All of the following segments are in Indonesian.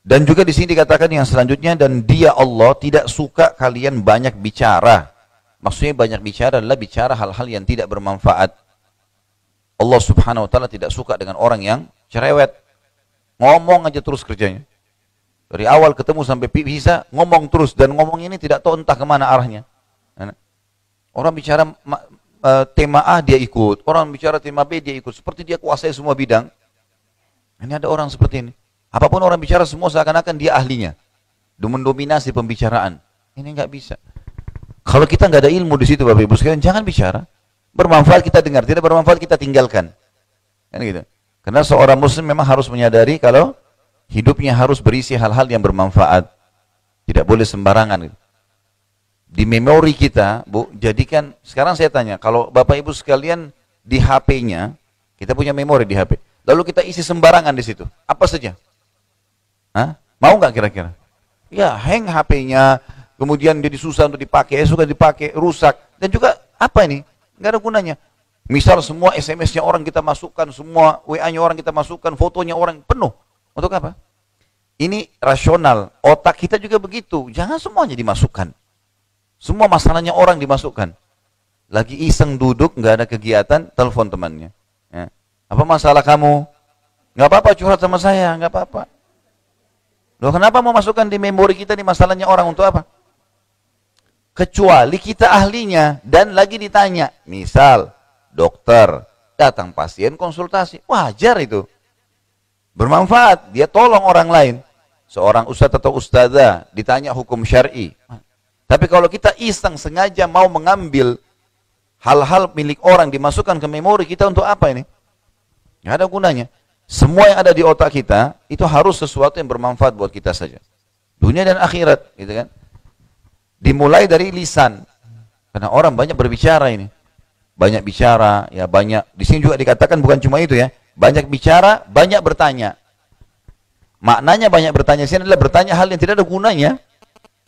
Dan juga di sini dikatakan yang selanjutnya, dan dia Allah tidak suka kalian banyak bicara. Maksudnya banyak bicara adalah bicara hal-hal yang tidak bermanfaat. Allah subhanahu wa ta'ala tidak suka dengan orang yang cerewet. Ngomong aja terus kerjanya. Dari awal ketemu sampai bisa, ngomong terus. Dan ngomong ini tidak tahu entah kemana arahnya. Orang bicara tema A dia ikut. Orang bicara tema B dia ikut. Seperti dia kuasai semua bidang. Ini ada orang seperti ini. Apapun orang bicara semua seakan-akan dia ahlinya. Mendominasi pembicaraan. Ini nggak bisa. Kalau kita nggak ada ilmu di situ Bapak Ibu sekalian, jangan bicara. Bermanfaat kita dengar, tidak bermanfaat kita tinggalkan. Kan gitu. Karena seorang muslim memang harus menyadari kalau hidupnya harus berisi hal-hal yang bermanfaat. Tidak boleh sembarangan. Di memori kita, Bu, jadikan, sekarang saya tanya, kalau Bapak Ibu sekalian di HP-nya, kita punya memori di HP. Lalu kita isi sembarangan di situ. Apa saja? Hah? Mau nggak kira-kira? Ya, hang HP-nya, kemudian jadi susah untuk dipakai, suka dipakai, rusak. Dan juga apa ini? Nggak ada gunanya. Misal semua SMS-nya orang kita masukkan, semua WA-nya orang kita masukkan, fotonya orang penuh. Untuk apa? Ini rasional. Otak kita juga begitu. Jangan semuanya dimasukkan. Semua masalahnya orang dimasukkan. Lagi iseng duduk, nggak ada kegiatan, telepon temannya. Ya. Apa masalah kamu? Nggak apa-apa curhat sama saya, nggak apa-apa. Loh, kenapa mau masukkan di memori kita di masalahnya orang untuk apa? Kecuali kita ahlinya dan lagi ditanya. Misal, dokter, datang pasien konsultasi. Wajar itu. Bermanfaat, dia tolong orang lain. Seorang ustadz atau ustadzah ditanya hukum syar'i. Tapi kalau kita iseng sengaja mau mengambil hal-hal milik orang dimasukkan ke memori kita untuk apa ini? Nggak ada gunanya. Semua yang ada di otak kita itu harus sesuatu yang bermanfaat buat kita saja. Dunia dan akhirat, gitu kan? Dimulai dari lisan. Karena orang banyak berbicara ini. Banyak bicara, ya banyak. Di sini juga dikatakan bukan cuma itu ya. Banyak bicara, banyak bertanya. Maknanya banyak bertanya sini adalah bertanya hal yang tidak ada gunanya.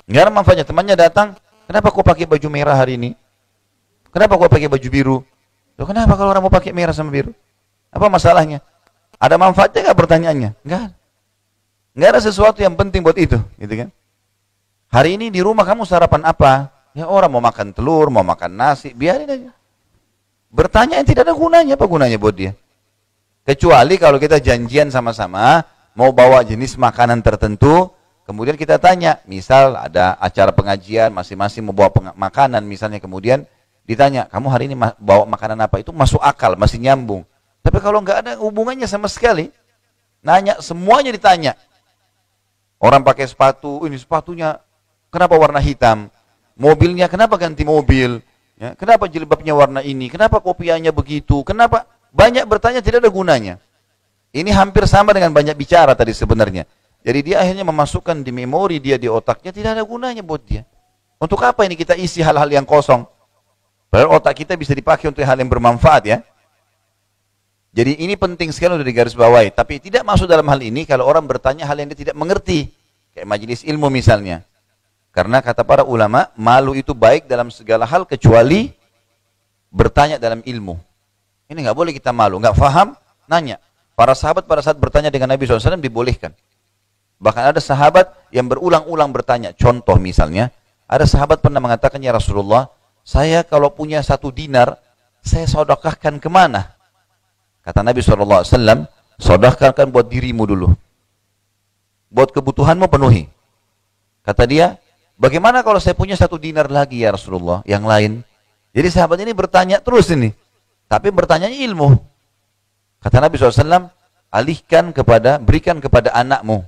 Nggak ada manfaatnya. Temannya datang, kenapa kau pakai baju merah hari ini? Kenapa kau pakai baju biru? Loh, kenapa kalau orang mau pakai merah sama biru? Apa masalahnya? Ada manfaatnya nggak pertanyaannya? Nggak. Nggak ada sesuatu yang penting buat itu, gitu kan? Hari ini di rumah kamu sarapan apa? Ya orang mau makan telur, mau makan nasi, biarin aja. Bertanya yang tidak ada gunanya, apa gunanya buat dia? Kecuali kalau kita janjian sama-sama, mau bawa jenis makanan tertentu, kemudian kita tanya, misal ada acara pengajian, masing-masing mau bawa makanan, misalnya kemudian ditanya, kamu hari ini bawa makanan apa? Itu masuk akal, masih nyambung. Tapi kalau nggak ada hubungannya sama sekali, nanya semuanya ditanya. Orang pakai sepatu, ini sepatunya kenapa warna hitam? Mobilnya kenapa ganti mobil? Ya, kenapa jilbabnya warna ini? Kenapa kopiahnya begitu? Kenapa? Banyak bertanya tidak ada gunanya. Ini hampir sama dengan banyak bicara tadi sebenarnya. Jadi dia akhirnya memasukkan di memori dia di otaknya tidak ada gunanya buat dia. Untuk apa ini kita isi hal-hal yang kosong? Padahal otak kita bisa dipakai untuk hal yang bermanfaat ya. Jadi ini penting sekali untuk digarisbawahi. Tapi tidak masuk dalam hal ini kalau orang bertanya hal yang dia tidak mengerti. Kayak majelis ilmu misalnya. Karena kata para ulama, malu itu baik dalam segala hal kecuali bertanya dalam ilmu. Ini nggak boleh kita malu. Nggak faham, nanya. Para sahabat pada saat bertanya dengan Nabi SAW dibolehkan. Bahkan ada sahabat yang berulang-ulang bertanya. Contoh misalnya, ada sahabat pernah mengatakan, ya Rasulullah, saya kalau punya 1 dinar, saya sedekahkan kemana? Kata Nabi SAW, sedekahkan buat dirimu dulu. Buat kebutuhanmu penuhi. Kata dia, bagaimana kalau saya punya 1 dinar lagi ya Rasulullah, yang lain? Jadi sahabat ini bertanya terus ini. Tapi bertanyanya ilmu. Kata Nabi SAW, berikan kepada anakmu.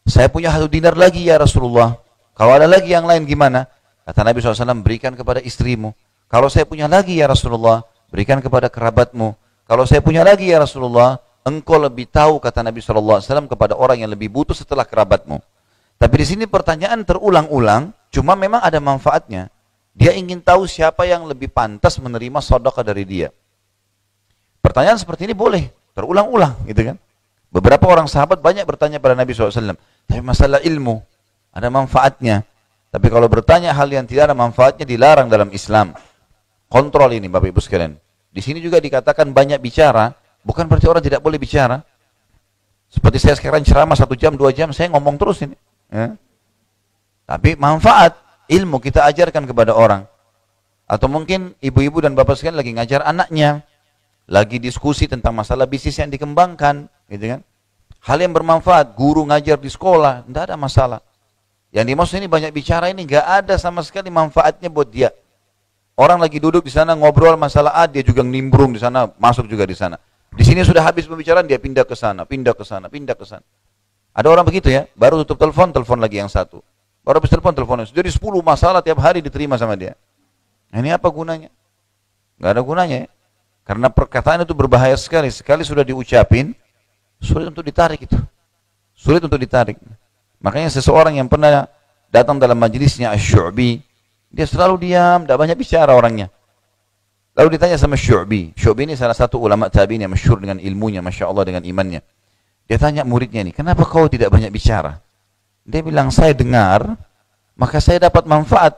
Saya punya 1 dinar lagi ya Rasulullah. Kalau ada lagi yang lain gimana? Kata Nabi SAW, berikan kepada istrimu. Kalau saya punya lagi ya Rasulullah, berikan kepada kerabatmu. Kalau saya punya lagi ya Rasulullah, engkau lebih tahu, kata Nabi SAW, kepada orang yang lebih butuh setelah kerabatmu. Tapi di sini pertanyaan terulang-ulang, cuma memang ada manfaatnya. Dia ingin tahu siapa yang lebih pantas menerima sedekah dari dia. Pertanyaan seperti ini boleh, terulang-ulang, gitu kan? Beberapa orang sahabat banyak bertanya pada Nabi SAW. Tapi masalah ilmu, ada manfaatnya. Tapi kalau bertanya hal yang tidak ada manfaatnya, dilarang dalam Islam. Kontrol ini Bapak Ibu sekalian. Di sini juga dikatakan banyak bicara, bukan berarti orang tidak boleh bicara. Seperti saya sekarang ceramah 1 jam, 2 jam, saya ngomong terus ini. Ya. Tapi manfaat ilmu kita ajarkan kepada orang. Atau mungkin ibu-ibu dan bapak sekalian lagi ngajar anaknya, lagi diskusi tentang masalah bisnis yang dikembangkan, gitu kan? Hal yang bermanfaat, guru ngajar di sekolah, tidak ada masalah. Yang dimaksud ini banyak bicara ini nggak ada sama sekali manfaatnya buat dia. Orang lagi duduk di sana ngobrol masalah A, dia juga nimbrung di sana, masuk juga di sana. Di sini sudah habis pembicaraan, dia pindah ke sana, pindah ke sana, pindah ke sana. Ada orang begitu ya, baru tutup telepon, telepon lagi yang satu. Baru habis telepon, telepon. Jadi 10 masalah tiap hari diterima sama dia. Nah, ini apa gunanya? Nggak ada gunanya ya. Karena perkataan itu berbahaya sekali. Sekali sudah diucapin, sulit untuk ditarik itu. Sulit untuk ditarik. Makanya seseorang yang pernah datang dalam majelisnya Asy-Syu'bi, dia selalu diam, tidak banyak bicara orangnya. Lalu ditanya sama Syu'bi. Syu'bi ini salah satu ulama tabi'in yang masyhur dengan ilmunya, Masya Allah, dengan imannya. Dia tanya muridnya ini, kenapa kau tidak banyak bicara? Dia bilang, saya dengar, maka saya dapat manfaat.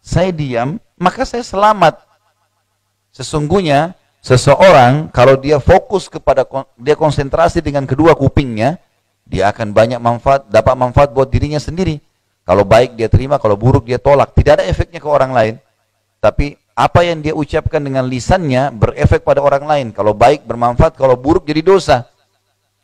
Saya diam, maka saya selamat. Sesungguhnya, seseorang kalau dia fokus kepada, dia konsentrasi dengan kedua kupingnya, dia akan banyak manfaat, dapat manfaat buat dirinya sendiri. Kalau baik dia terima, kalau buruk dia tolak. Tidak ada efeknya ke orang lain. Tapi apa yang dia ucapkan dengan lisannya berefek pada orang lain. Kalau baik bermanfaat, kalau buruk jadi dosa.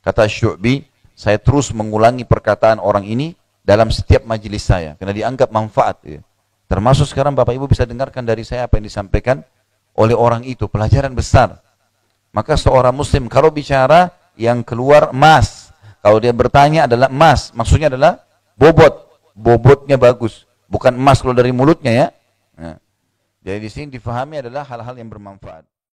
Kata Syu'bi, saya terus mengulangi perkataan orang ini dalam setiap majelis saya. Karena dianggap manfaat. Ya. Termasuk sekarang Bapak Ibu bisa dengarkan dari saya apa yang disampaikan oleh orang itu. Pelajaran besar. Maka seorang muslim kalau bicara yang keluar emas. Kalau dia bertanya adalah emas. Maksudnya adalah bobot. Bobotnya bagus. Bukan emas kalau dari mulutnya ya. Nah, jadi di sini difahami adalah hal-hal yang bermanfaat.